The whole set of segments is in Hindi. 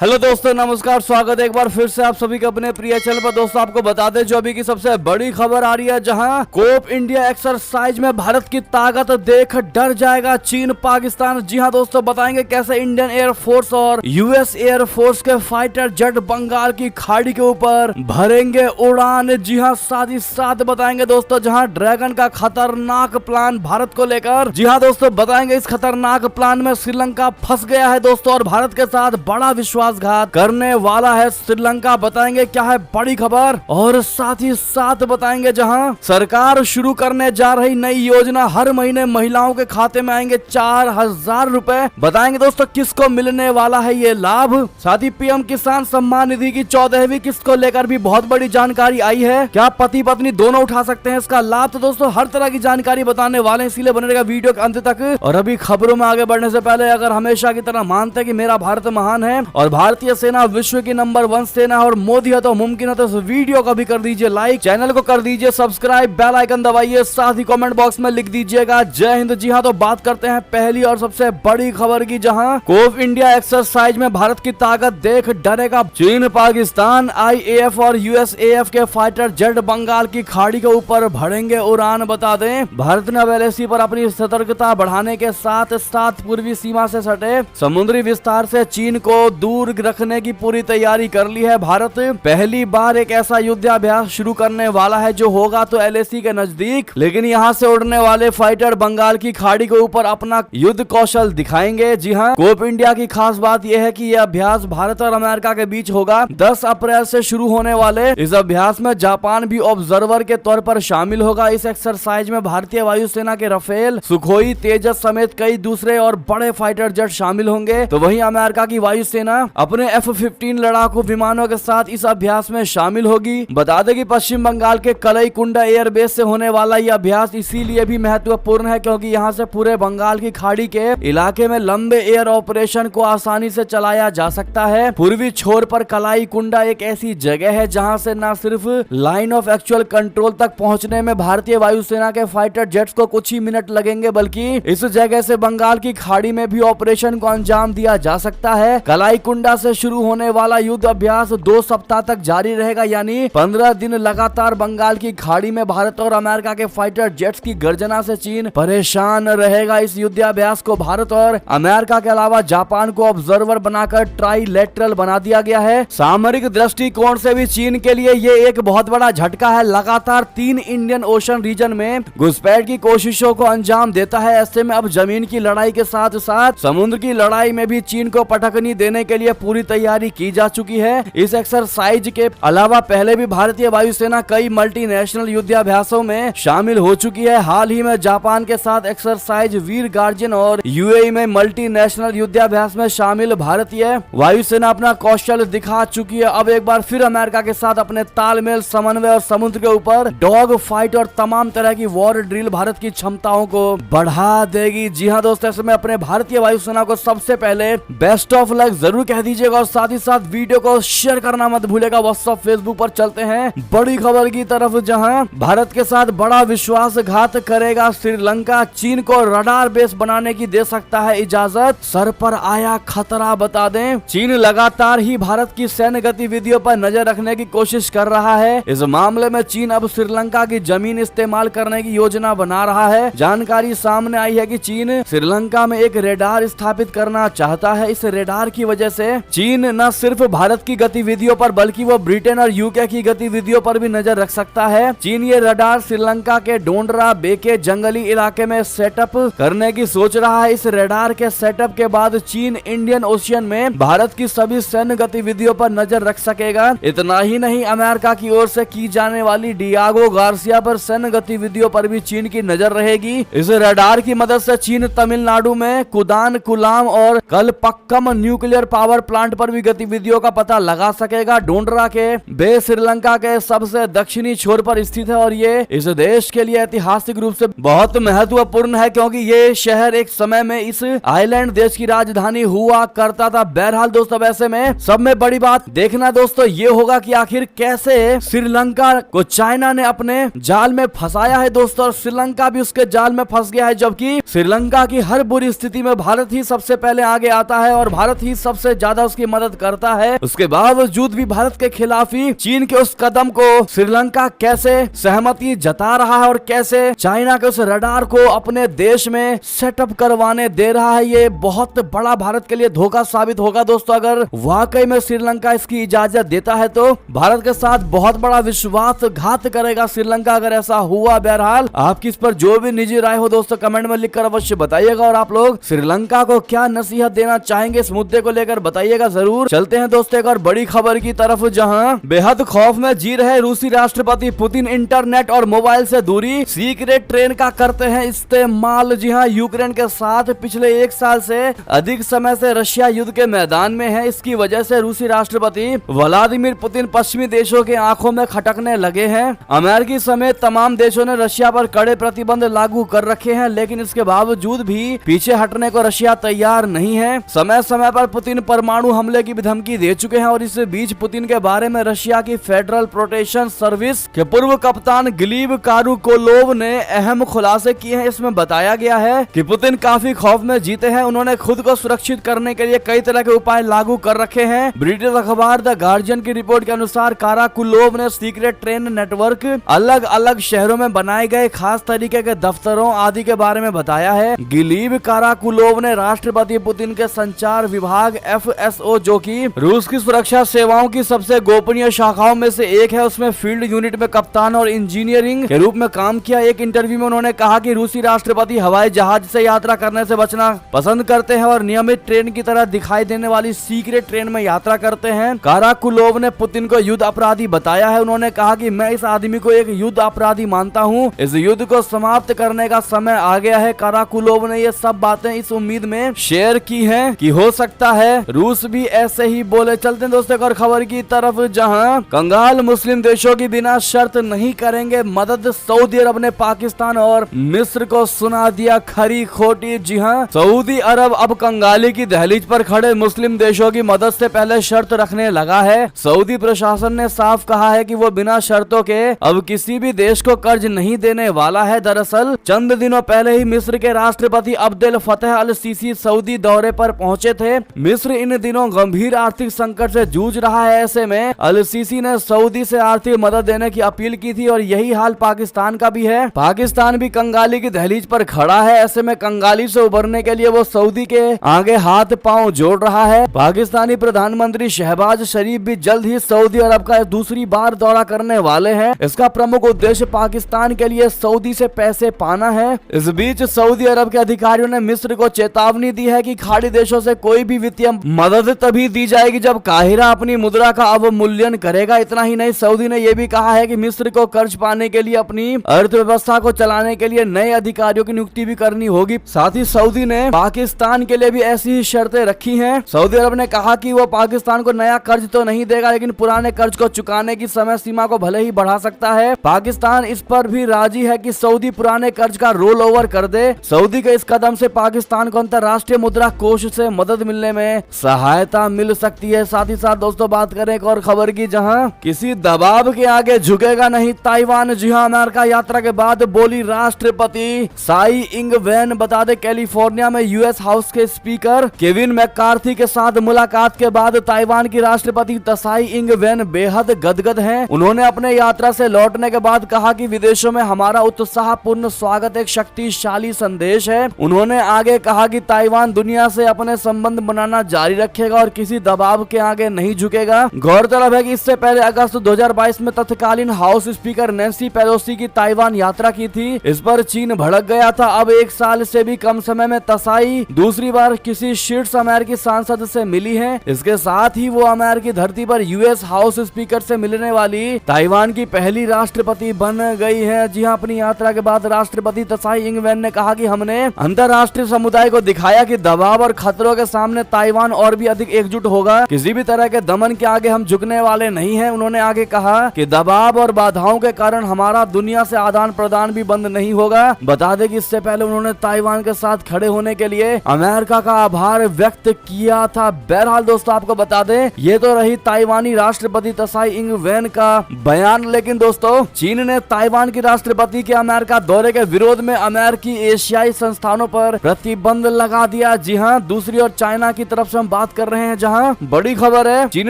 हेलो दोस्तों, नमस्कार। स्वागत है एक बार फिर से आप सभी के अपने प्रिय चैनल पर। दोस्तों आपको बता दें जो अभी की सबसे बड़ी खबर आ रही है, जहां कोप इंडिया एक्सरसाइज में भारत की ताकत देख डर जाएगा चीन पाकिस्तान। जी हां दोस्तों, बताएंगे कैसे इंडियन एयरफोर्स और यूएस एयरफोर्स के फाइटर जेट बंगाल की खाड़ी के ऊपर भरेंगे उड़ान। जी हां, साथ ही साथ बताएंगे दोस्तों जहां ड्रैगन का खतरनाक प्लान भारत को लेकर। जी हां दोस्तों, बताएंगे इस खतरनाक प्लान में श्रीलंका फंस गया है दोस्तों, और भारत के साथ बड़ा विश्वासघात करने वाला है श्रीलंका। बताएंगे क्या है बड़ी खबर, और साथ ही साथ बताएंगे जहां सरकार शुरू करने जा रही नई योजना, हर महीने महिलाओं के खाते में आएंगे 4000 रुपए। बताएंगे दोस्तों किसको मिलने वाला है ये लाभ। साथ ही पीएम किसान सम्मान निधि की 14वीं किस्त को लेकर भी बहुत बड़ी जानकारी आई है। क्या पति पत्नी दोनों उठा सकते हैं इसका लाभ? तो दोस्तों हर तरह की जानकारी बताने वाले हैं, इसीलिए बने रहेगा वीडियो के अंत तक। और अभी खबरों में आगे बढ़ने से पहले अगर हमेशा की तरह मानते हैं कि मेरा भारत महान है और भारतीय सेना विश्व की नंबर 1 सेना है और मोदी है, तो मुमकिन है तो इस वीडियो को भी कर दीजिए लाइक, चैनल को कर दीजिए सब्सक्राइब, बेल आइकन दबाइए, साथ ही कमेंट बॉक्स में लिख दीजिएगा जय हिंद। जी हां, तो बात करते हैं पहली और सबसे बड़ी खबर की, जहां कोप इंडिया एक्सरसाइज में भारत की ताकत देख डरेगा चीन पाकिस्तान। आईएएफ और यूएसएएफ के फाइटर जेट बंगाल की खाड़ी के ऊपर भरेंगे उड़ान। बता दें भारत ने अब एलएसी पर अपनी सतर्कता बढ़ाने के साथ साथ पूर्वी सीमा से सटे समुद्री विस्तार से चीन को दूर रखने की पूरी तैयारी कर ली है। भारत पहली बार एक ऐसा युद्धाभ्यास शुरू करने वाला है जो होगा तो एलएसी के नजदीक, लेकिन यहाँ से उड़ने वाले फाइटर बंगाल की खाड़ी के ऊपर अपना युद्ध कौशल दिखाएंगे। जी हाँ, कोप इंडिया की खास बात यह है कि यह अभ्यास भारत और अमेरिका के बीच होगा। 10 अप्रैल से शुरू होने वाले इस अभ्यास में जापान भी ऑब्जर्वर के तौर पर शामिल होगा। इस एक्सरसाइज में भारतीय वायुसेना के राफेल, सुखोई, तेजस समेत कई दूसरे और बड़े फाइटर जेट शामिल होंगे। तो वहीं अमेरिका की वायुसेना अपने F-15 लड़ाकू विमानों के साथ इस अभ्यास में शामिल होगी। बता दें कि पश्चिम बंगाल के कलईकुंडा एयरबेस से होने वाला यह अभ्यास इसीलिए भी महत्वपूर्ण है क्योंकि यहां से पूरे बंगाल की खाड़ी के इलाके में लंबे एयर ऑपरेशन को आसानी से चलाया जा सकता है। पूर्वी छोर पर कलाईकुंडा एक ऐसी जगह है जहां से न सिर्फ लाइन ऑफ एक्चुअल कंट्रोल तक पहुंचने में भारतीय वायुसेना के फाइटर जेट्स को कुछ ही मिनट लगेंगे, बल्कि इस जगह से बंगाल की खाड़ी में भी ऑपरेशन को अंजाम दिया जा सकता है। कलाईकुंडा से शुरू होने वाला युद्ध अभ्यास 2 सप्ताह तक जारी रहेगा, यानी 15 दिन लगातार बंगाल की खाड़ी में भारत और अमेरिका के फाइटर जेट्स की गर्जना से चीन परेशान रहेगा। इस युद्धाभ्यास को भारत और अमेरिका के अलावा जापान को ऑब्जर्वर बनाकर ट्राइलेटरल बना दिया गया है। सामरिक दृष्टिकोण से भी चीन के लिए ये एक बहुत बड़ा झटका है। लगातार 3 इंडियन ओशन रीजन में घुसपैठ की कोशिशों को अंजाम देता है। ऐसे में अब जमीन की लड़ाई के साथ साथ समुद्र की लड़ाई में भी चीन को पटकनी देने के लिए पूरी तैयारी की जा चुकी है। इस एक्सरसाइज के अलावा पहले भी भारतीय वायुसेना कई मल्टीनेशनल युद्धाभ्यासों में शामिल हो चुकी है। हाल ही में जापान के साथ एक्सरसाइज वीर गार्जियन और यूएई में मल्टीनेशनल युद्धाभ्यास में शामिल भारतीय वायुसेना अपना कौशल दिखा चुकी है। अब एक बार फिर अमेरिका के साथ अपने तालमेल, समन्वय और समुद्र के ऊपर डॉग फाइट और तमाम तरह की वॉर ड्रिल भारत की क्षमताओं को बढ़ा देगी। जी हाँ दोस्तों, ऐसे में अपने भारतीय वायुसेना को सबसे पहले बेस्ट ऑफ लक जरूर कह दीजिएगा और साथ ही साथ वीडियो को शेयर करना मत भूलेगा। व्हाट्सएप, फेसबुक पर चलते हैं बड़ी खबर की तरफ, जहां भारत के साथ बड़ा विश्वासघात करेगा श्रीलंका। चीन को रडार बेस बनाने की दे सकता है इजाजत, सर पर आया खतरा। बता दें चीन लगातार ही भारत की सैन्य गतिविधियों पर नजर रखने की कोशिश कर रहा है। इस मामले में चीन अब श्रीलंका की जमीन इस्तेमाल करने की योजना बना रहा है। जानकारी सामने आई है कि चीन श्रीलंका में एक रेडार स्थापित करना चाहता है। इस रेडार की वजह से चीन न सिर्फ भारत की गतिविधियों पर बल्कि वो ब्रिटेन और यूके की गतिविधियों पर भी नजर रख सकता है। चीन ये रडार श्रीलंका के डोंडरा बे के जंगली इलाके में सेटअप करने की सोच रहा है। इस रडार के सेटअप के बाद चीन इंडियन ओशियन में भारत की सभी सैन्य गतिविधियों पर नजर रख सकेगा। इतना ही नहीं, अमेरिका की ओर से की जाने वाली डियागो गार्सिया पर सैन्य गतिविधियों पर भी चीन की नजर रहेगी। इस रडार की मदद से चीन तमिलनाडु में कुदान कुलाम और कलपक्कम न्यूक्लियर पावर प्लांट पर भी गतिविधियों का पता लगा सकेगा। डोंडरा के बे श्रीलंका के सबसे दक्षिणी छोर पर स्थित है और ये इस देश के लिए ऐतिहासिक रूप से बहुत महत्वपूर्ण है क्योंकि ये शहर एक समय में इस आइलैंड देश की राजधानी हुआ करता था। बहरहाल दोस्तों, ऐसे में सब में बड़ी बात देखना दोस्तों ये होगा कि आखिर कैसे श्रीलंका को चाइना ने अपने जाल में फंसाया है दोस्तों, और श्रीलंका भी उसके जाल में फंस गया है। जबकि श्रीलंका की हर बुरी स्थिति में भारत ही सबसे पहले आगे आता है और भारत ही सबसे ज्यादा ज्यादा उसकी मदद करता है, उसके बावजूद भी भारत के खिलाफ ही चीन के उस कदम को श्रीलंका कैसे सहमति जता रहा है और कैसे चाइना के उस रडार को अपने देश में सेटअप करवाने दे रहा है, ये बहुत बड़ा भारत के लिए धोखा साबित होगा दोस्तों। अगर वाकई में श्रीलंका इसकी इजाजत देता है तो भारत के साथ बहुत बड़ा विश्वासघात करेगा श्रीलंका, अगर ऐसा हुआ। बहरहाल आपकी इस पर जो भी निजी राय हो दोस्तों कमेंट में लिखकर अवश्य बताइएगा, और आप लोग श्रीलंका को क्या नसीहत देना चाहेंगे इस मुद्दे को लेकर बताइएगा जरूर। चलते हैं दोस्तों एक और बड़ी खबर की तरफ, जहां बेहद खौफ में जी रहे रूसी राष्ट्रपति पुतिन इंटरनेट और मोबाइल से दूरी सीक्रेट ट्रेन का करते हैं इस्तेमाल। जी हाँ, यूक्रेन के साथ पिछले 1 साल से अधिक समय से रशिया युद्ध के मैदान में है। इसकी वजह से रूसी राष्ट्रपति व्लादिमीर पुतिन पश्चिमी देशों के आंखों में खटकने लगे हैं। अमेरिकी समेत तमाम देशों ने रशिया पर कड़े प्रतिबंध लागू कर रखे हैं, लेकिन इसके बावजूद भी पीछे हटने को रशिया तैयार नहीं है। समय समय पर पुतिन परमाणु हमले की भी धमकी दे चुके हैं, और इस बीच पुतिन के बारे में रशिया की फेडरल प्रोटेक्शन सर्विस के पूर्व कप्तान ग्लीब कारुकोलोव ने अहम खुलासे किए हैं। इसमें बताया गया है कि पुतिन काफी खौफ में जीते हैं, उन्होंने खुद को सुरक्षित करने के लिए कई तरह के उपाय लागू कर रखे हैं। ब्रिटिश अखबार द गार्जियन की रिपोर्ट के अनुसार काराकुलोव ने सीक्रेट ट्रेन नेटवर्क, अलग अलग शहरों में बनाए गए खास तरीके के दफ्तरों आदि के बारे में बताया है। गिलीब काराकुलोव ने राष्ट्रपति पुतिन के संचार विभाग FSO, जो कि रूस की सुरक्षा सेवाओं की सबसे गोपनीय शाखाओं में से एक है, उसमें फील्ड यूनिट में कप्तान और इंजीनियरिंग के रूप में काम किया। एक इंटरव्यू में उन्होंने कहा कि रूसी राष्ट्रपति हवाई जहाज से यात्रा करने से बचना पसंद करते हैं और नियमित ट्रेन की तरह दिखाई देने वाली सीक्रेट ट्रेन में यात्रा करते हैं। काराकुलोव ने पुतिन को युद्ध अपराधी बताया है। उन्होंने कहा कि मैं इस आदमी को एक युद्ध अपराधी मानता हूं, इस युद्ध को समाप्त करने का समय आ गया है। काराकुलोव ने ये सब बातें इस उम्मीद में शेयर की हैं कि हो सकता है रूस भी ऐसे ही बोले। चलते हैं दोस्तों एक और खबर की तरफ, जहां कंगाल मुस्लिम देशों की बिना शर्त नहीं करेंगे मदद। सऊदी अरब ने पाकिस्तान और मिस्र को सुना दिया खरी खोटी। जी हां, सऊदी अरब अब कंगाली की दहलीज पर खड़े मुस्लिम देशों की मदद से पहले शर्त रखने लगा है। सऊदी प्रशासन ने साफ कहा है कि वो बिना शर्तों के अब किसी भी देश को कर्ज नहीं देने वाला है। दरअसल चंद दिनों पहले ही मिस्र के राष्ट्रपति अब्देल फतेह अल सीसी सऊदी दौरे पर पहुंचे थे। मिस्र इन दिनों गंभीर आर्थिक संकट से जूझ रहा है। ऐसे में अल सीसी ने सऊदी से आर्थिक मदद देने की अपील की थी, और यही हाल पाकिस्तान का भी है। पाकिस्तान भी कंगाली की दहलीज पर खड़ा है। ऐसे में कंगाली से उबरने के लिए वो सऊदी के आगे हाथ पांव जोड़ रहा है। पाकिस्तानी प्रधानमंत्री शहबाज शरीफ भी जल्द ही सऊदी अरब का दूसरी बार दौरा करने वाले हैं। इसका प्रमुख उद्देश्य पाकिस्तान के लिए सऊदी से पैसे पाना है। इस बीच सऊदी अरब के अधिकारियों ने मिस्र को चेतावनी दी है कि खाड़ी देशों से कोई भी वित्तीय मदद तभी दी जाएगी जब काहिरा अपनी मुद्रा का अवमूल्यन करेगा। इतना ही नहीं, सऊदी ने यह भी कहा है कि मिस्र को कर्ज पाने के लिए अपनी अर्थव्यवस्था को चलाने के लिए नए अधिकारियों की नियुक्ति भी करनी होगी। साथ ही सऊदी ने पाकिस्तान के लिए भी ऐसी ही शर्तें रखी हैं। सऊदी अरब ने कहा कि वो पाकिस्तान को नया कर्ज तो नहीं देगा, लेकिन पुराने कर्ज को चुकाने की समय सीमा को भले ही बढ़ा सकता है। पाकिस्तान इस पर भी राजी है कि सऊदी पुराने कर्ज का रोल ओवर कर दे। सऊदी के इस कदम से पाकिस्तान को अंतर्राष्ट्रीय मुद्रा कोष से मदद मिलने में सहायता मिल सकती है। साथ ही साथ दोस्तों बात करें एक और खबर की, जहां किसी दबाव के आगे झुकेगा नहीं ताइवान। जी हां, अमेरिका यात्रा के बाद बोली राष्ट्रपति साई इंग वेन। बता दें कैलिफोर्निया में यूएस हाउस के स्पीकर केविन मैकार्थी के साथ मुलाकात के बाद ताइवान की राष्ट्रपति त्साई इंग वेन बेहद गदगद हैं। उन्होंने अपने यात्रा से लौटने के बाद कहा कि विदेशों में हमारा उत्साहपूर्ण स्वागत एक शक्तिशाली संदेश है। उन्होंने आगे कहा कि ताइवान दुनिया से अपने संबंध बनाना जारी रखेगा और किसी दबाव के आगे नहीं झुकेगा। गौरतलब है कि इससे पहले अगस्त 2022 में तत्कालीन हाउस स्पीकर नैन्सी पेलोसी की ताइवान यात्रा की थी। इस पर चीन भड़क गया था। अब 1 साल से भी कम समय में त्साई दूसरी बार किसी शीर्ष अमेरिकी सांसद से मिली हैं। इसके साथ ही वो अमेरिकी धरती पर यूएस हाउस स्पीकर से मिलने वाली ताइवान की पहली राष्ट्रपति बन गई है। जी हां, अपनी यात्रा के बाद राष्ट्रपति त्साई इंग वेन ने कहा कि हमने अंतर्राष्ट्रीय समुदाय को दिखाया कि दबाव और खतरों के सामने ताइवान और भी अधिक एकजुट होगा। किसी भी तरह के दमन के आगे हम झुकने वाले नहीं हैं। उन्होंने आगे कहा कि दबाव और बाधाओं के कारण हमारा दुनिया से आदान प्रदान भी बंद नहीं होगा। बता दें कि इससे पहले उन्होंने ताइवान के साथ खड़े होने के लिए अमेरिका का आभार व्यक्त किया था। बहरहाल दोस्तों आपको बता दें, ये तो रही ताइवानी राष्ट्रपति त्साई इंग वेन का बयान। लेकिन दोस्तों चीन ने ताइवान की राष्ट्रपति के अमेरिका दौरे के विरोध में अमेरिकी एशियाई संस्थानों पर प्रतिबंध लगा दिया। जी हां, दूसरी ओर चाइना की तरफ से हम बात बात कर रहे हैं, जहां बड़ी खबर है चीन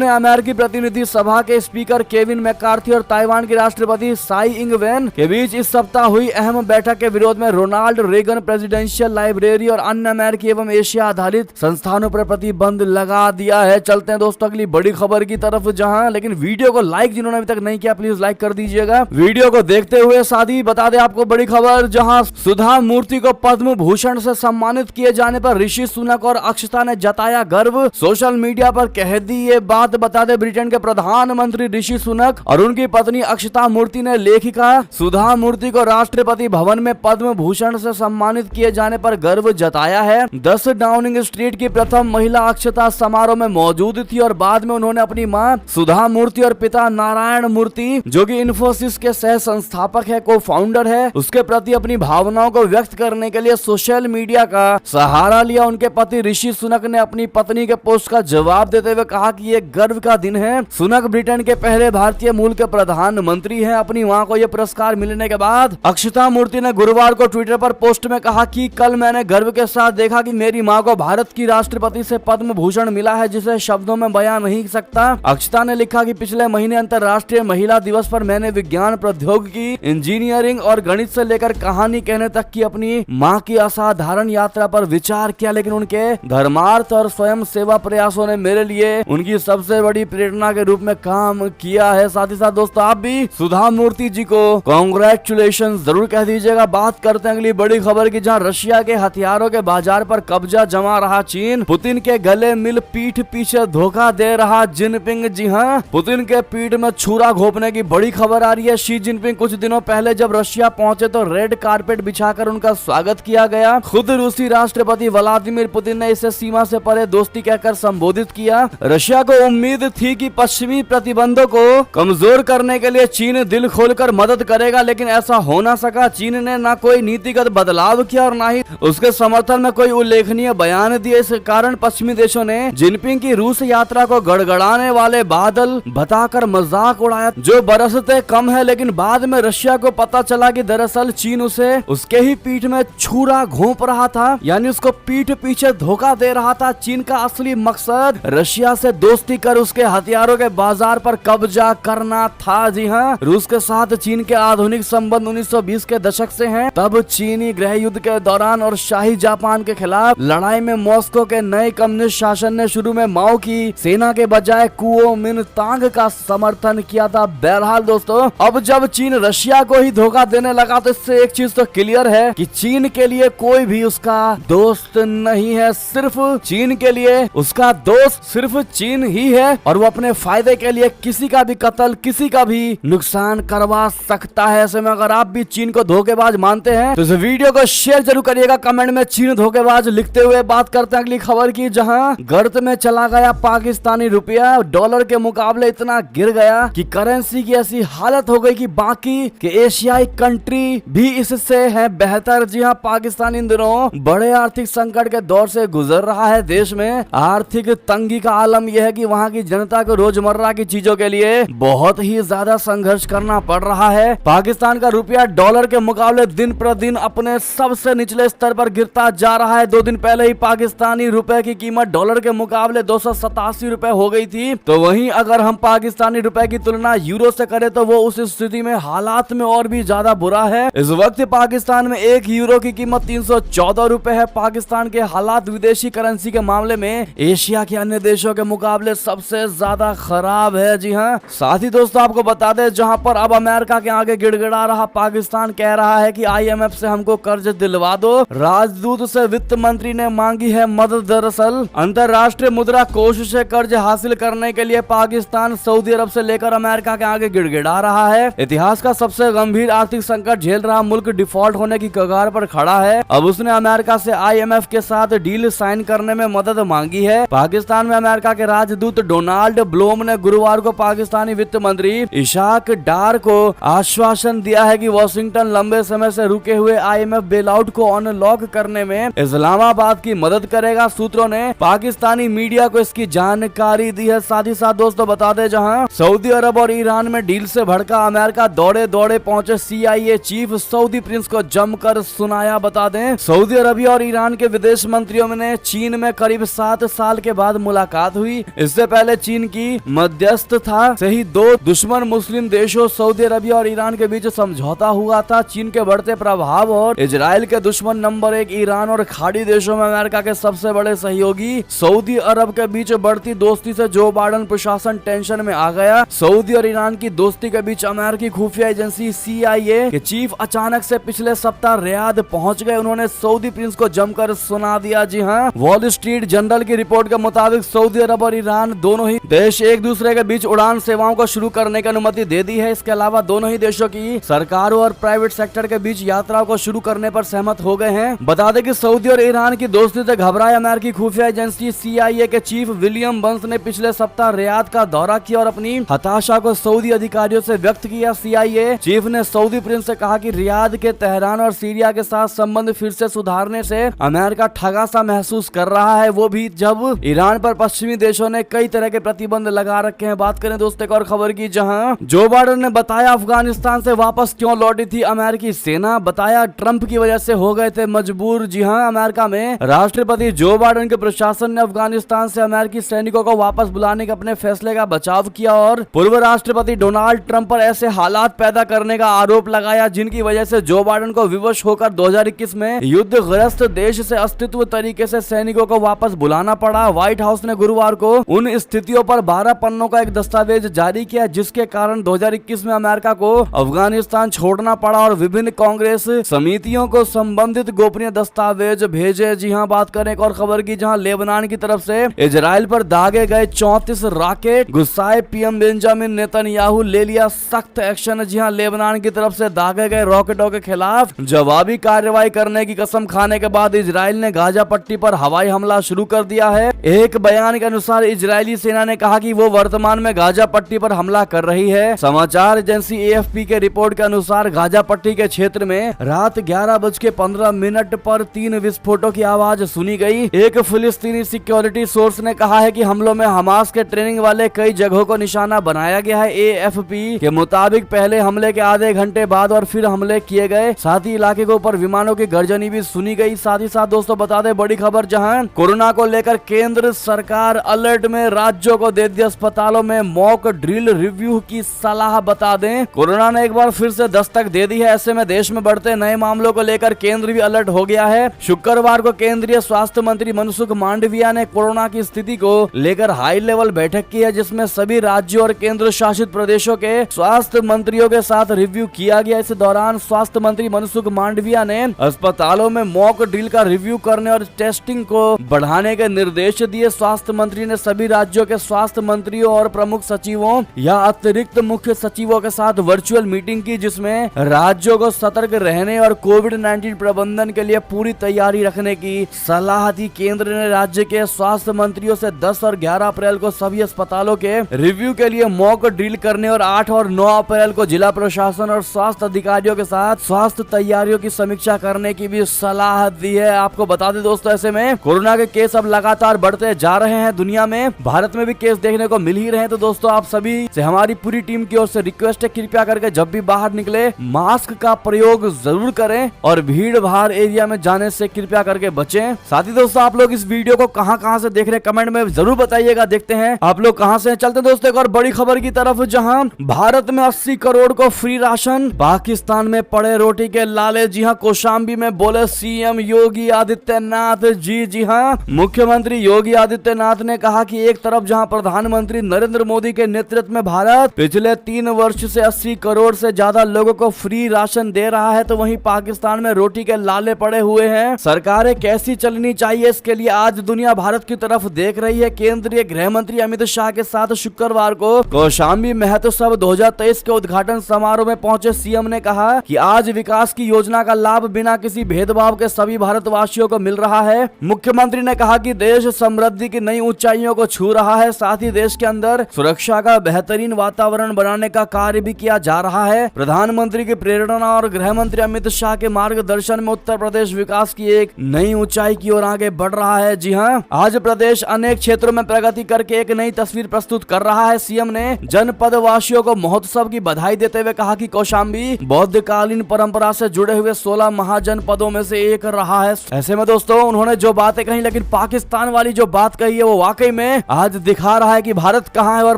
ने अमेरिकी प्रतिनिधि सभा के स्पीकर केविन मैकार्थी और ताइवान के राष्ट्रपति साई इंग वेन के बीच इस सप्ताह हुई अहम बैठक के विरोध में रोनाल्ड रेगन प्रेसिडेंशियल लाइब्रेरी और अन्य अमेरिकी एवं एशिया आधारित संस्थानों पर प्रतिबंध लगा दिया है। चलते हैं दोस्तों अगली बड़ी खबर की तरफ, जहां लेकिन वीडियो को लाइक जिन्होंने अभी तक नहीं किया प्लीज लाइक कर दीजिएगा। वीडियो को देखते हुए साथ ही बता दें आपको बड़ी खबर, जहां सुधा मूर्ति को पद्म भूषण से सम्मानित किए जाने पर ऋषि सुनक और अक्षता ने जताया गर्व। सोशल मीडिया पर कह दी ये बात। बता दें ब्रिटेन के प्रधानमंत्री ऋषि सुनक और उनकी पत्नी अक्षता मूर्ति ने लेखिका सुधा मूर्ति को राष्ट्रपति भवन में पद्म भूषण से सम्मानित किए जाने पर गर्व जताया है। 10 डाउनिंग स्ट्रीट की प्रथम महिला अक्षता समारोह में मौजूद थी और बाद में उन्होंने अपनी मां सुधा मूर्ति और पिता नारायण मूर्ति, जो कि इन्फोसिस के सह संस्थापक है, को फाउंडर है, उसके प्रति अपनी भावनाओं को व्यक्त करने के लिए सोशल मीडिया का सहारा लिया। उनके पति ऋषि सुनक ने अपनी पत्नी के पोस्ट का जवाब देते हुए कहा कि ये गर्व का दिन है। सुनक ब्रिटेन के पहले भारतीय मूल के प्रधानमंत्री हैं। अपनी मां को यह पुरस्कार मिलने के बाद अक्षता मूर्ति ने गुरुवार को ट्विटर पर पोस्ट में कहा कि कल मैंने गर्व के साथ देखा कि मेरी मां को भारत की राष्ट्रपति से पद्म भूषण मिला है, जिसे शब्दों में बयां नहीं सकता। अक्षता ने लिखा कि पिछले महीने अंतर्राष्ट्रीय महिला दिवस पर मैंने विज्ञान, प्रौद्योगिकी, इंजीनियरिंग और गणित से लेकर कहानी कहने तक की अपनी मां की असाधारण यात्रा पर विचार किया, लेकिन उनके धर्मार्थ और स्वयं सेवा प्रयासों ने मेरे लिए उनकी सबसे बड़ी प्रेरणा के रूप में काम किया है। साथ ही साथ दोस्तों आप भी सुधा मूर्ति जी को कांग्रेचुलेशन जरूर कह दीजिएगा। बात करते हैं अगली बड़ी खबर की, जहां रशिया के हथियारों के बाजार पर कब्जा जमा रहा चीन, पुतिन के गले मिल पीठ पीछे धोखा दे रहा जिनपिंग। जी हां, पुतिन के पीठ में छुरा घोंपने की बड़ी खबर आ रही है। शी जिनपिंग कुछ दिनों पहले जब रशिया पहुंचे तो रेड कारपेट बिछाकर उनका स्वागत किया गया। खुद रूसी राष्ट्रपति व्लादिमीर पुतिन ने इसे सीमा से परे दोस्ती कहकर संबोधित किया। रशिया को उम्मीद थी कि पश्चिमी प्रतिबंधों को कमजोर करने के लिए चीन दिल खोलकर मदद करेगा, लेकिन ऐसा हो ना सका। चीन ने न कोई नीतिगत बदलाव किया और न ही उसके समर्थन में कोई उल्लेखनीय बयान दिए। इस कारण पश्चिमी देशों ने जिनपिंग की रूस यात्रा को गड़गड़ाने वाले बादल बताकर मजाक उड़ाया, जो बरसते कम है। लेकिन बाद में रशिया को पता चला कि दरअसल चीन उसे उसके ही पीठ में छुरा घोंप रहा था, यानी उसको पीठ पीछे धोखा दे रहा था। चीन का असली मकसद रशिया से दोस्ती कर उसके हथियारों के बाजार पर कब्जा करना था। जी हाँ, रूस के साथ चीन के आधुनिक संबंध 1920 के दशक से हैं। तब चीनी गृह युद्ध के दौरान और शाही जापान के खिलाफ लड़ाई में मॉस्को के नए कम्युनिस्ट शासन ने शुरू में माओ की सेना के बजाय कुओमिंतांग का समर्थन किया था। बहरहाल दोस्तों, अब जब चीन रशिया को ही धोखा देने लगा तो इससे एक चीज तो क्लियर है कि चीन के लिए कोई भी उसका दोस्त नहीं है। सिर्फ चीन के लिए उसका दोस्त सिर्फ चीन ही है और वो अपने फायदे के लिए किसी का भी कत्ल, किसी का भी नुकसान करवा सकता है। ऐसे में अगर आप भी चीन को धोखेबाज मानते हैं तो इस वीडियो को शेयर जरूर करिएगा, कमेंट में चीन धोखेबाज लिखते हुए। बात करते हैं अगली खबर की, जहां गर्त में चला गया पाकिस्तानी रुपया। डॉलर के मुकाबले इतना गिर गया कि करेंसी की ऐसी हालत हो गई कि बाकी के एशियाई कंट्री भी इससे है बेहतर। जी हाँ, पाकिस्तान इन दिनों बड़े आर्थिक संकट के दौर से गुजर रहा है। देश में आर्थिक तंगी का आलम यह है कि वहाँ की जनता को रोजमर्रा की चीजों के लिए बहुत ही ज्यादा संघर्ष करना पड़ रहा है। पाकिस्तान का रुपया डॉलर के मुकाबले दिन प्रतिदिन अपने सबसे निचले स्तर पर गिरता जा रहा है। 2 दिन पहले ही पाकिस्तानी रुपए की कीमत डॉलर के मुकाबले 287 रुपए हो गई थी। तो वहीं अगर हम पाकिस्तानी रुपए की तुलना यूरो से करें तो वो उस स्थिति में हालात में और भी ज्यादा बुरा है। इस वक्त पाकिस्तान में 1 यूरो की कीमत 314 रुपए है। पाकिस्तान के हालात विदेशी करेंसी के मामले में एशिया के अन्य देशों के मुकाबले सबसे ज्यादा खराब है। जी हाँ, साथ ही दोस्तों आपको बता दें, जहां पर अब अमेरिका के आगे गिड़गिड़ा रहा पाकिस्तान कह रहा है कि IMF से हमको कर्ज दिलवा दो। राजदूत से वित्त मंत्री ने मांगी है मदद। दरअसल अंतरराष्ट्रीय मुद्रा कोष से कर्ज हासिल करने के लिए पाकिस्तान सऊदी अरब से लेकर अमेरिका के आगे गिड़गिड़ा रहा है। इतिहास का सबसे गंभीर आर्थिक संकट झेल रहा मुल्क डिफॉल्ट होने की कगार पर खड़ा है। अब उसने अमेरिका से IMF के साथ डील साइन करने में मदद मांगी है। पाकिस्तान में अमेरिका के राजदूत डोनाल्ड ब्लोम ने गुरुवार को पाकिस्तानी वित्त मंत्री इशाक डार को आश्वासन दिया है कि वॉशिंगटन लंबे समय से रुके हुए IMF बेलआउट को अनलॉक करने में इस्लामाबाद की मदद करेगा। सूत्रों ने पाकिस्तानी मीडिया को इसकी जानकारी दी है। साथ ही साथ दोस्तों बता दें, जहां सऊदी अरब और ईरान में डील से भड़का अमेरिका, दौड़े दौड़े पहुंचे CIA चीफ सऊदी प्रिंस को जमकर सुनाया। बता दें, सऊदी अरबिया और ईरान के विदेश मंत्रियों ने चीन में करीब 7 साल के बाद मुलाकात हुई। इससे पहले चीन की मध्यस्थ था से ही दो दुश्मन मुस्लिम देशों सऊदी अरबिया और ईरान के बीच समझौता हुआ था। चीन के बढ़ते प्रभाव और इजराइल के दुश्मन नंबर 1 ईरान और खाड़ी देशों में अमेरिका के सबसे बड़े सहयोगी सऊदी अरब के बीच बढ़ती दोस्ती से जो बाइडेन प्रशासन टेंशन में आ गया। सऊदी और ईरान की दोस्ती के बीच अमेरिकी खुफिया एजेंसी CIA के चीफ अचानक से पिछले सप्ताह रियाद पहुंच गए। उन्होंने सऊदी प्रिंस को जमकर सुना दिया। जी हां, वॉल स्ट्रीट जर्नल की रिपोर्ट के मुताबिक सऊदी अरब और ईरान दोनों ही देश एक दूसरे के बीच उड़ान सेवाओं को शुरू करने की अनुमति दे दी है। इसके अलावा दोनों ही देशों की सरकारों और प्राइवेट सेक्टर के बीच यात्राओं को शुरू करने पर सहमत हो गए हैं। बता दें कि सऊदी और ईरान की दोस्ती से घबराए अमेरिकी खुफिया एजेंसी CIA के चीफ विलियम बंस ने पिछले सप्ताह रियाद का दौरा किया और अपनी हताशा को सऊदी अधिकारियों से व्यक्त किया। CIA चीफ ने सऊदी प्रिंस से कहा कि रियाद के तेहरान और सीरिया के साथ संबंध फिर से सुधारने से अमेरिका ठगा सा महसूस कर रहा है, वो भी जब ईरान पर पश्चिमी देशों ने कई तरह के प्रतिबंध लगा रखे हैं। बात करें दोस्तों एक और खबर की, जहां जो बाइडेन ने बताया अफगानिस्तान से वापस क्यों लौटी थी अमेरिकी सेना, बताया ट्रंप की वजह से हो गए थे मजबूर। जी हां, अमेरिका में राष्ट्रपति जो बाइडेन के प्रशासन ने अफगानिस्तान से अमेरिकी सैनिकों को वापस बुलाने के अपने फैसले का बचाव किया और पूर्व राष्ट्रपति डोनाल्ड ट्रंप पर ऐसे हालात पैदा करने का आरोप लगाया जिनकी वजह से जो बाइडेन को विवश होकर 2021 में युद्धग्रस्त देश से अस्तित्व तरीके से सैनिकों को वापस बुलाना पड़ा। व्हाइट हाउस ने गुरुवार को उन स्थितियों पर 12 पन्नों का एक दस्तावेज जारी किया जिसके कारण 2021 में अमेरिका को अफगानिस्तान छोड़ना पड़ा और विभिन्न कांग्रेस समितियों को संबंधित गोपनीय दस्तावेज भेजे। जी हां, बात करें एक और खबर की, जहां लेबनान की तरफ से इजराइल पर दागे गए 34 रॉकेट, गुस्साए पीएम बेंजामिन नेतन्याहू ले लिया सख्त एक्शन। जी हां, लेबनान की तरफ से दागे गए रॉकेटों के खिलाफ जवाबी कार्रवाई करने की कसम खाने के बाद इजराइल ने गाजा पट्टी पर हवाई हमला शुरू कर दिया है। एक बयान के अनुसार इजरायली सेना ने कहा कि वो वर्तमान में गाजा पट्टी पर हमला कर रही है। समाचार एजेंसी AFP के रिपोर्ट के अनुसार गाजा पट्टी के क्षेत्र में रात 11:15 पर 3 विस्फोटों की आवाज सुनी गई। एक फिलिस्तीनी सिक्योरिटी सोर्स ने कहा है कि हमलों में हमास के ट्रेनिंग वाले कई जगहों को निशाना बनाया गया है। AFP के मुताबिक पहले हमले के आधे घंटे बाद और फिर हमले किए गए, साथ ही इलाके के ऊपर विमानों की गर्जनी भी सुनी गई। साथ ही साथ दोस्तों बता दें बड़ी खबर, जहां कोरोना को लेकर केंद्र सरकार अलर्ट में, राज्यों को दे दी अस्पतालों में मॉक ड्रिल रिव्यू की सलाह। बता दें कोरोना ने एक बार फिर से दस्तक दे दी है, ऐसे में देश में बढ़ते नए मामलों को लेकर केंद्र भी अलर्ट हो गया है। शुक्रवार को केंद्रीय स्वास्थ्य मंत्री मनसुख मांडविया ने कोरोना की स्थिति को लेकर हाई लेवल बैठक की है जिसमें सभी राज्यों और केंद्र शासित प्रदेशों के स्वास्थ्य मंत्रियों के साथ रिव्यू किया गया। इस दौरान स्वास्थ्य मंत्री मनसुख मांडविया ने अस्पतालों में मॉक ड्रिल का रिव्यू करने और टेस्टिंग को बढ़ाने के निर्देश दिए। स्वास्थ्य मंत्री ने सभी राज्यों के स्वास्थ्य मंत्रियों और प्रमुख सचिवों या अतिरिक्त मुख्य सचिवों के साथ वर्चुअल मीटिंग की जिसमें राज्यों को सतर्क रहने और कोविड-19 प्रबंधन के लिए पूरी तैयारी रखने की सलाह दी। केंद्र ने राज्य के स्वास्थ्य मंत्रियों से 10 और 11 अप्रैल को सभी अस्पतालों के रिव्यू के लिए मॉक ड्रिल करने और 8 और 9 अप्रैल को जिला प्रशासन और स्वास्थ्य अधिकारियों के साथ स्वास्थ्य तैयारियों की समीक्षा करने की भी सलाह दी है। आपको बता दें दोस्तों, ऐसे में कोरोना के केस अब लगातार बढ़ते जा रहे हैं दुनिया में, भारत में भी केस देखने को मिल ही रहे हैं। तो दोस्तों आप सभी से हमारी पूरी टीम की ओर से रिक्वेस्ट है, कृपया करके जब भी बाहर निकले मास्क का प्रयोग जरूर करें और भीड़ भाड़ एरिया में जाने से कृपया करके बचें। साथ ही दोस्तों आप लोग इस वीडियो को कहां से देख रहे हैं कमेंट में जरूर बताइएगा। देखते हैं आप लोग कहां से हैं। चलते दोस्तों एक और बड़ी खबर की तरफ, जहां भारत में 80 करोड़ को फ्री राशन, पाकिस्तान में पड़े रोटी के लाले। जी हां, कौशाम्बी में बोले CM योगी आदित्यनाथ जी। जी हां, मुख्यमंत्री योगी आदित्यनाथ ने कहा कि एक तरफ जहां प्रधानमंत्री नरेंद्र मोदी के नेतृत्व में भारत पिछले 3 वर्ष से 80 करोड़ से ज्यादा लोगों को फ्री राशन दे रहा है, तो वहीं पाकिस्तान में रोटी के लाले पड़े हुए हैं। सरकारें कैसी चलनी चाहिए, इसके लिए आज दुनिया भारत की तरफ देख रही है। केंद्रीय गृह मंत्री अमित शाह के साथ शुक्रवार को कौशाम्बी महोत्सव 2023 के उद्घाटन समारोह में पहुंचे CM ने कहा कि आज विकास की योजना का लाभ बिना किसी भेदभाव के सभी भारतवासियों को मिल रहा है। मुख्यमंत्री ने कहा कि देश समृद्धि की नई ऊंचाइयों को छू रहा है, साथ ही देश के अंदर सुरक्षा का बेहतरीन वातावरण बनाने का कार्य भी किया जा रहा है। प्रधानमंत्री की प्रेरणा और गृह मंत्री अमित शाह के मार्गदर्शन में उत्तर प्रदेश विकास की एक नई ऊंचाई की ओर आगे बढ़ रहा है। जी हां, आज प्रदेश अनेक क्षेत्रों में प्रगति करके एक नई तस्वीर प्रस्तुत कर रहा है। CM ने जनपद वासियों को महोत्सव की बधाई देते हुए कहा कि कौशाम्बी बौद्धकालीन परंपरा से जुड़े हुए 16 महाजनपदों में से एक रहा है। ऐसे में दोस्तों उन्होंने जो बातें कही, लेकिन पाकिस्तान वाली जो बात कही है वो वाकई में आज दिखा रहा है कि भारत कहाँ है और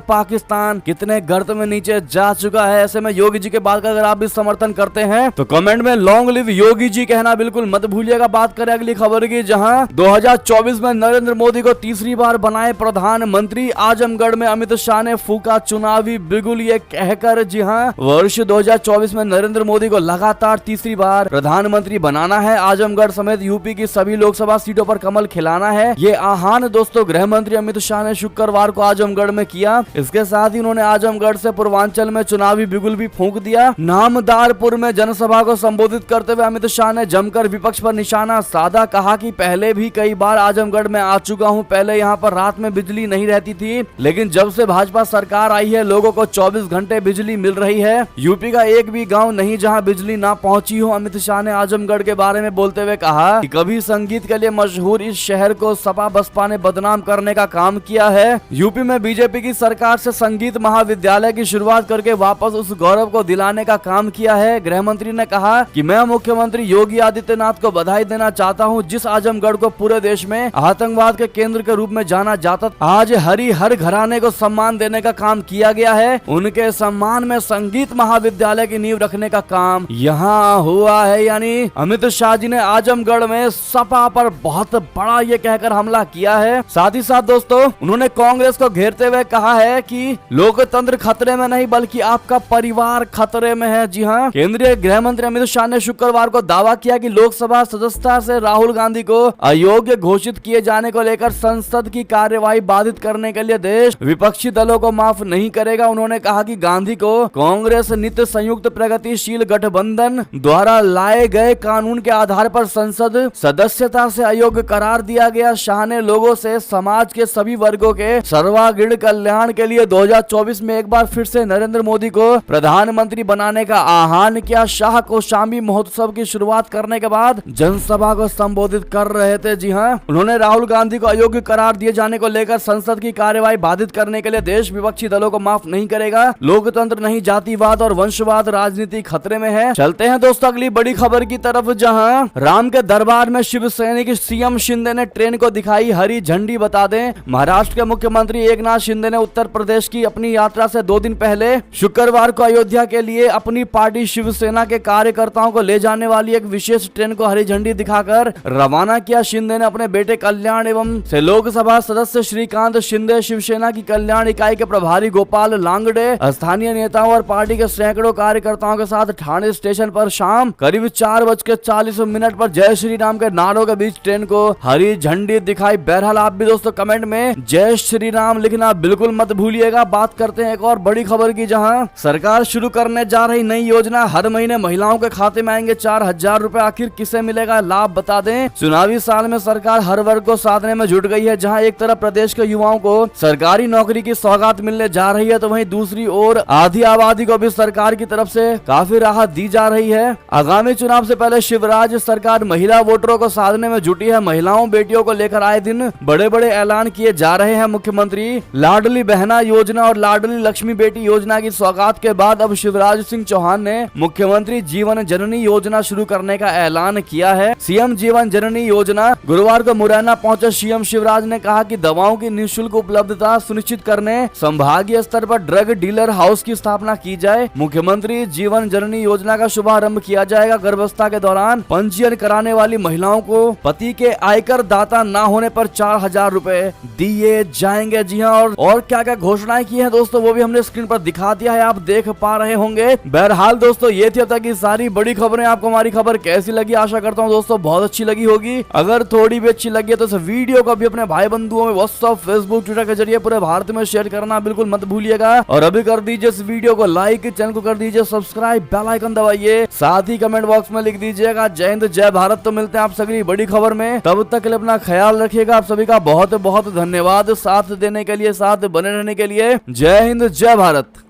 पाकिस्तान कितने गर्त में नीचे जा चुका है। ऐसे में योगी जी के बात का अगर आप भी समर्थन करते हैं तो कमेंट में लॉन्ग लिव योगी जी कहना बिल्कुल मत भूलिएगा। बात करें अगली खबर की, जहां 2024 में नरेंद्र मोदी को तीसरी बार बनाए प्रधानमंत्री। आजमगढ़ में अमित शाह ने फूका चुनावी बिगुल ये कहकर, जी हां, वर्ष 2024 में नरेंद्र मोदी को लगातार तीसरी बार प्रधानमंत्री बनाना है। आजमगढ़ समेत यूपी की सभी लोकसभा सीटों पर कमल खिलाना है। ये आह्वान दोस्तों गृह मंत्री अमित शाह ने शुक्रवार को आजमगढ़ में किया। इसके साथ ही उन्होंने आजमगढ़ से पूर्वांचल में चुनावी बिगुल भी फूंक दिया। नामदारपुर में जनसभा को संबोधित करते हुए अमित शाह ने जमकर विपक्ष पर निशाना साधा। कहा कि पहले भी कई बार आजमगढ़ में आ चुका हूं। पहले यहां पर रात में बिजली नहीं रहती थी, लेकिन जब से भाजपा सरकार आई है लोगों को 24 घंटे बिजली मिल रही है। यूपी का एक भी गांव नहीं जहां बिजली ना पहुंची हो। अमित शाह ने आजमगढ़ के बारे में बोलते हुए कहा कि कभी संगीत के लिए मशहूर इस शहर को सपा बसपा ने बदनाम करने का काम किया है। यूपी में बीजेपी की सरकार से संगीत महाविद्यालय की शुरुआत करके वापस उस गौरव को दिलाने का काम किया है। गृह मंत्री ने कहा कि मैं मुख्यमंत्री योगी आदित्यनाथ को बधाई देना चाहता हूं, जिस आजमगढ़ को पूरे देश में आतंकवाद के केंद्र के रूप में जाना जाता था। आज हर घराने को सम्मान देने का काम किया गया है। उनके सम्मान में संगीत महाविद्यालय की नींव रखने का काम यहाँ हुआ है। यानी अमित शाह जी ने आजमगढ़ में सपा पर बहुत बड़ा ये कहकर हमला किया है। साथ ही साथ दोस्तों उन्होंने कांग्रेस को घेरते हुए कहा है कि लोकतंत्र खतरे में नहीं बल्कि आपका परिवार खतरे में है। जी हाँ, केंद्रीय गृह मंत्री अमित शाह ने शुक्रवार को दावा किया कि लोकसभा सदस्यता से राहुल गांधी को अयोग्य घोषित किए जाने को लेकर संसद की कार्यवाही बाधित करने के लिए देश विपक्षी दलों को माफ नहीं करेगा। उन्होंने कहा कि गांधी को कांग्रेस नित्य संयुक्त प्रगतिशील गठबंधन द्वारा लाए गए कानून के आधार पर संसद सदस्यता से अयोग्य करार दिया गया। शाह ने लोगों से समाज के सभी वर्गों के सर्वांगीण कल्याण के लिए 2024 में एक बार फिर से नरेंद्र मोदी को प्रधानमंत्री बनाने का आह्वान किया। शाह कौशाम्बी महोत्सव की शुरुआत करने के बाद जनसभा को संबोधित कर रहे थे। जी हाँ, उन्होंने राहुल गांधी को अयोग्य करार दिए जाने को लेकर संसद की कार्यवाही बाधित करने के लिए देश विपक्षी दलों को माफ नहीं करेगा। लोकतंत्र नहीं, जातिवाद और वंशवाद राजनीति खतरे में है। चलते हैं दोस्तों अगली बड़ी खबर की तरफ, जहां राम के दरबार में शिवसैनिक सीएम शिंदे ने ट्रेन को दिखाई हरी झंडी। बता दें, महाराष्ट्र के मुख्यमंत्री एकनाथ शिंदे ने उत्तर प्रदेश की अपनी यात्रा से 2 दिन पहले शुक्रवार को अयोध्या के लिए अपनी पार्टी शिवसेना के कार्यकर्ताओं को ले जाने वाली एक विशेष ट्रेन को हरी झंडी दिखाकर रवाना किया। शिंदे ने अपने बेटे कल्याण एवं से लोकसभा सदस्य श्रीकांत शिंदे, शिवसेना की कल्याण इकाई के प्रभारी गोपाल लांगड़े, स्थानीय नेताओं और पार्टी के सैकड़ों कार्यकर्ताओं के साथ ठाणे स्टेशन पर शाम करीब 4:40 पर जय श्री राम के नारों के बीच ट्रेन को हरी झंडी दिखाई। बहरहाल आप भी दोस्तों कमेंट में जय श्री राम लिखना बिल्कुल मत भूलिएगा। बात करते हैं एक और बड़ी खबर की, जहां सरकार शुरू करने जा रही नई योजना, हर महीने महिलाओं के खाते में आएंगे 4,000 रुपए। आखिर किसे मिलेगा लाभ, बता दें। चुनावी साल में सरकार हर वर्ग को साधने में जुट गई है। जहां एक तरफ प्रदेश के युवाओं को सरकारी नौकरी की सौगात मिलने जा रही है, तो वहीं दूसरी ओर आधी आबादी को भी सरकार की तरफ से काफी राहत दी जा रही है। आगामी चुनाव से पहले शिवराज सरकार महिला वोटरों को साधने में जुटी है। महिलाओं बेटियों को लेकर आए दिन बड़े बड़े ऐलान किए जा रहे हैं। मुख्यमंत्री लाडली बहना योजना और लाडली लक्ष्मी बेटी योजना की सौगात के बाद अब शिवराज सिंह चौहान ने मुख्यमंत्री जीवन जननी योजना शुरू करने का ऐलान किया है। सीएम जीवन जननी योजना गुरुवार को मुरैना पहुंचे सीएम शिवराज ने कहा कि दवाओं की निःशुल्क उपलब्धता सुनिश्चित करने संभागीय स्तर पर ड्रग डीलर हाउस की स्थापना की जाए। मुख्यमंत्री जीवन जननी योजना का शुभारंभ किया जाएगा। गर्भावस्था के दौरान पंजीयन कराने वाली महिलाओं को पति के आयकर दाता न होने पर 4,000 रुपए दिए जाएंगे। जी हाँ, और क्या क्या घोषणाएं की हैं दोस्तों वो भी हमने स्क्रीन पर दिखा दिया है, आप देख पा रहे होंगे। बहरहाल दोस्तों ये थी अब तक की सारी बड़ी खबरें। आपको हमारी खबर कैसी लगी, आशा करता हूँ दोस्तों बहुत अच्छी लगी होगी। अगर थोड़ी भी अच्छी लगी है तो इस वीडियो को भी अपने भाई बंधुओं में व्हाट्सएप, फेसबुक, ट्विटर के जरिए पूरे भारत में शेयर करना बिल्कुल मत भूलिएगा। और अभी कर दीजिए इस वीडियो को लाइक, चैनल को कर दीजिए सब्सक्राइब, बेल आइकन दबाइए, साथ ही कमेंट बॉक्स में लिख दीजिएगा जय हिंद जय भारत। तो मिलते हैं आप सभी बड़ी खबर में, तब तक के लिए अपना ख्याल रखिएगा। आप सभी का बहुत बहुत धन्यवाद साथ देने के लिए, साथ बने रहने के लिए। जय हिंद जय भारत।